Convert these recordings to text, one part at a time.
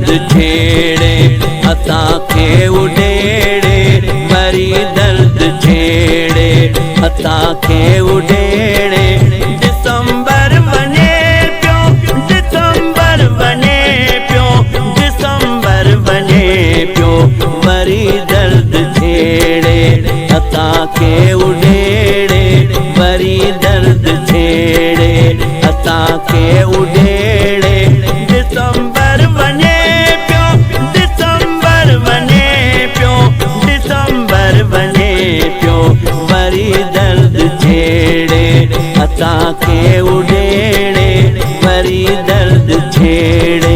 दर्द छेड़े असांखे उॾेड़े, वरी दर्द छेड़े असांखे उॾेड़े। दिसंबर वञे पियो, दिसंबर वञे पियो, दिसंबर वञे पियो, वरी दर्द छेड़े असांखे उॾेड़े, वरी दर्द छेड़े असांखे उॾेड़े। दिसंबर वञे पियो, दिसंबर वञे पियो, दिसंबर वञे पियो, वरी दर्द छेड़े असांखे उॾेड़े, वरी दर्द छेड़े।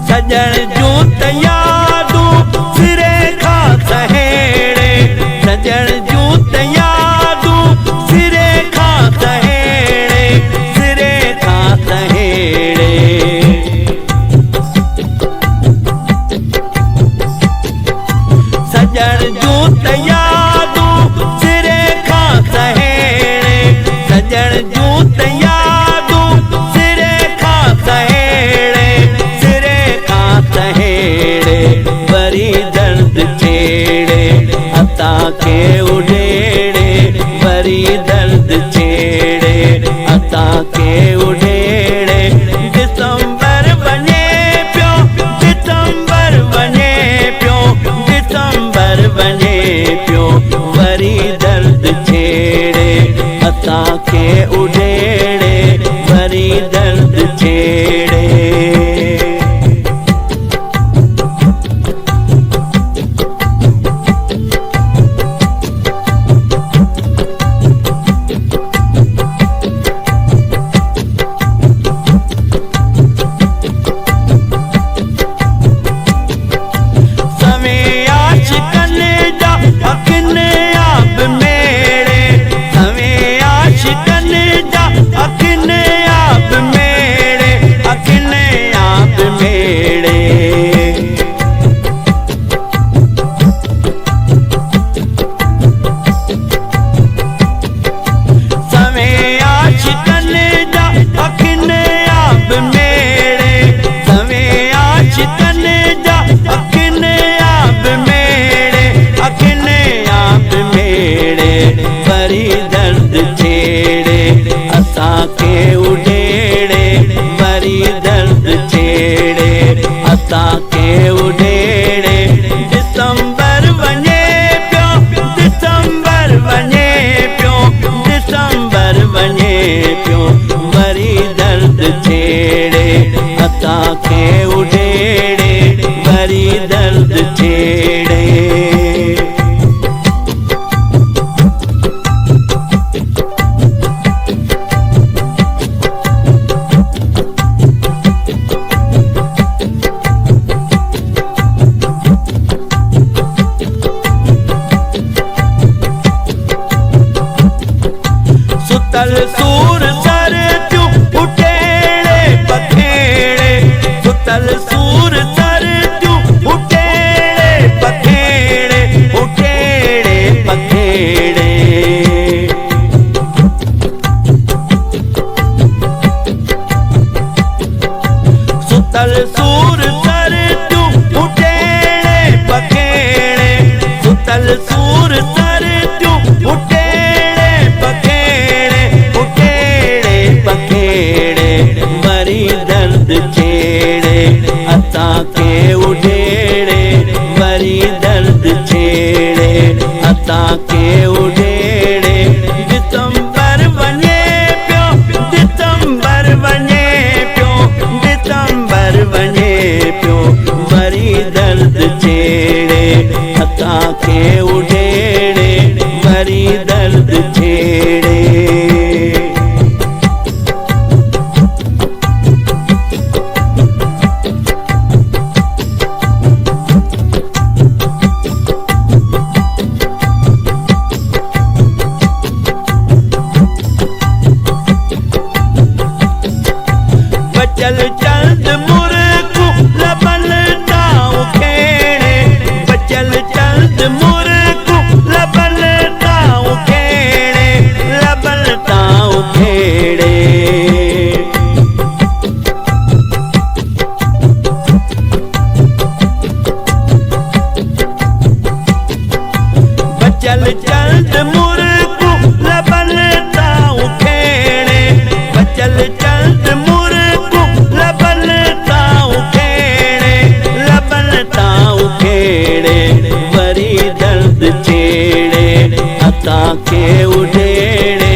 सजण जूं तयादूं सिरे खां सहेड़े, सजण जूं तयादूं सिरे खां सहेड़े, सिरे खां सहेड़े। सजण जूं तयादूं सिरे खां सहेड़े, सजण जूं तयादूं सिरे खां सहेड़े, सहेड़े, वरी दर्द छेड़े असांखे उॾेड़े, वरी दर्द छेड़े असांखे उॾेड़े। दिसंबर वञे पियो, दिसंबर वञे पियो, दिसंबर वञे पियो, वरी दर्द छेड़े असांखे उॾेड़े, वरी दर्द छेड़े। वरी दर्द छेड़े असांखे उॾेड़े, वरी दर्द छेड़े असांखे उॾेड़े। दिसंबर वञे पियो, दिसंबर वञे पियो, दिसंबर वञे पियो, वरी दर्द छेड़े असांखे उॾेड़े, वरी दर्द छेड़े। सुतल सूर सर जूं उॾेड़े पखेड़े, सुतल सूर सर जूं उॾेड़े पखेड़े, उॾेड़े पखेड़े। सुतल सूर सर जूं उॾेड़े पखेड़े, सुतल सूर सर जूं उॾेड़े पखेड़े, उॾेड़े पखेड़े, वरी दर्द छेड़े असांखे उॾेड़े, वरी दर्द छेड़े असांखे उॾेड़े। दिसंबर वञे पियो, दिसंबर वञे पियो, दिसंबर वञे पियो, वरी दर्द छेड़े असांखे उॾेड़े, वरी दर्द छेड़े। के उडेड़े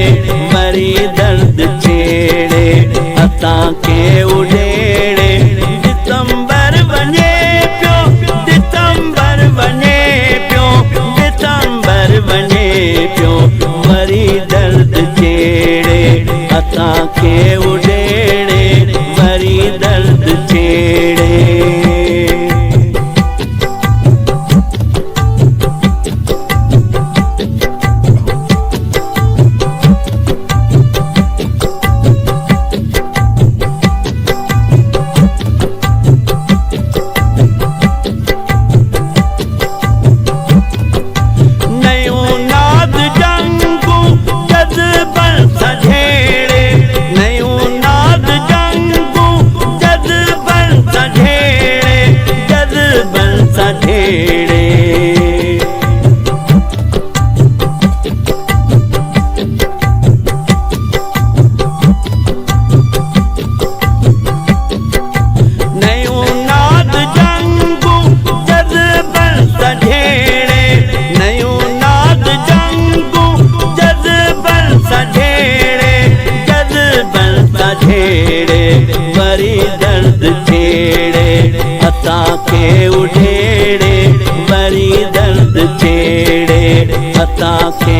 वरी दर्द छेड़े असां के उडेड़े दिसंबर वञे पियो दिसंबर वञे पियो दिसंबर वञे पियो वरी दर्द छेड़े असां के उडेड़े वरी दर्द छेड़े। वरी दर्द छेड़े असां के उडेड़े वरी दर्द छेड़े असां के